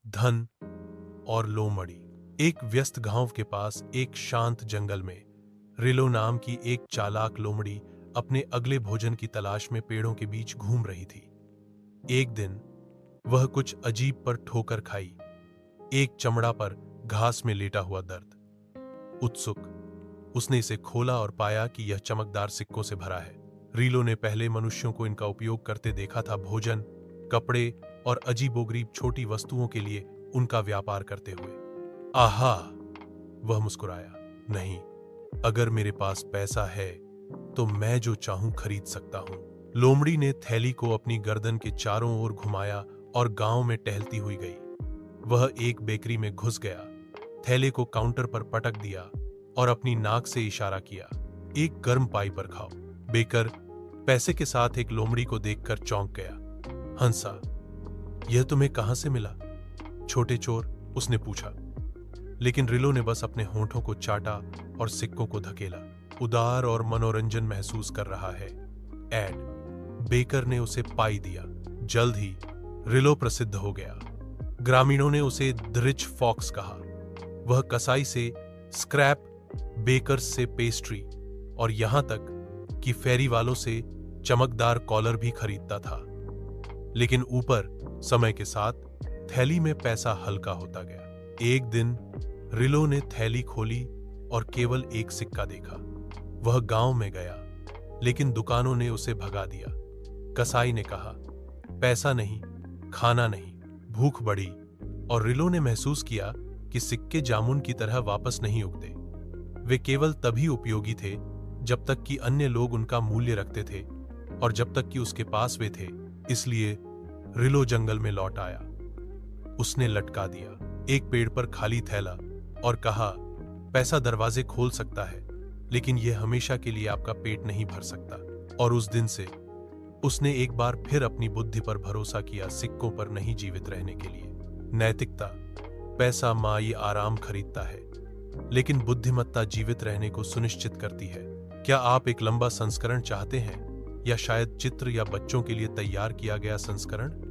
धन और लोमड़ी। एक व्यस्त गांव के पास एक शांत जंगल में रिलो नाम की एक चालाक लोमड़ी अपने अगले भोजन की तलाश में पेड़ों के बीच घूम रही थी। एक दिन वह कुछ अजीब पर ठोकर खाई। एक चमड़ा पर घास में लेटा हुआ दर्द। उत्सुक उसने इसे खोला और पाया कि यह चमकदार सिक्कों से भरा है। रीलो ने पहले मनुष्यों को इनका उपयोग करते देखा था, भोजन, कपड़े और अजीबोगरीब छोटी वस्तुओं के लिए उनका व्यापार करते हुए। आहा, वह मुस्कुराया। नहीं, अगर मेरे पास पैसा है तो मैं जो चाहूं खरीद सकता हूं। लोमड़ी ने थैली को अपनी गर्दन के चारों ओर घुमाया और गांव में टहलती हुई गई। वह एक बेकरी में घुस गया, थैले को काउंटर पर पटक दिया और अपनी नाक से इशारा किया, एक गर्म पाई पर खाओ। बेकर पैसे के साथ एक लोमड़ी को देखकर चौंक गया। हंसा, यह तुम्हें कहां से मिला, छोटे चोर? उसने पूछा। लेकिन रिलो ने बस अपने होंठों को चाटा और सिक्कों को धकेला। उदार और मनोरंजन महसूस कर रहा है। एड बेकर ने उसे पाई दिया। जल्द ही रिलो प्रसिद्ध हो गया। ग्रामीणों ने उसे द रिच फॉक्स कहा। वह कसाई से स्क्रैप, बेकर से पेस्ट्री और यहां तक कि फेरी वालों से चमकदार कॉलर भी खरीदता था। लेकिन ऊपर समय के साथ थैली में पैसा हल्का होता गया। एक दिन रिलो ने थैली खोली और केवल एक सिक्का देखा। वह गांव में गया, लेकिन दुकानों ने उसे भगा दिया। कसाई ने कहा, पैसा नहीं, खाना नहीं। भूख बढ़ी और रिलो ने महसूस किया कि सिक्के जामुन की तरह वापस नहीं उगते। वे केवल तभी उपयोगी थे जब तक कि अन्य लोग उनका मूल्य रखते थे और जब तक कि उसके पास वे थे। इसलिए रिलो जंगल में लौट आया। उसने लटका दिया एक पेड़ पर खाली थैला और कहा, पैसा दरवाजे खोल सकता है, लेकिन यह हमेशा के लिए आपका पेट नहीं भर सकता। और उस दिन से उसने एक बार फिर अपनी बुद्धि पर भरोसा किया, सिक्कों पर नहीं, जीवित रहने के लिए। नैतिकता, पैसा माई आराम खरीदता है, लेकिन बुद्धिमत्ता जीवित रहने को सुनिश्चित करती है। क्या आप एक लंबा संस्करण चाहते हैं, या शायद चित्र या बच्चों के लिए तैयार किया गया संस्करण?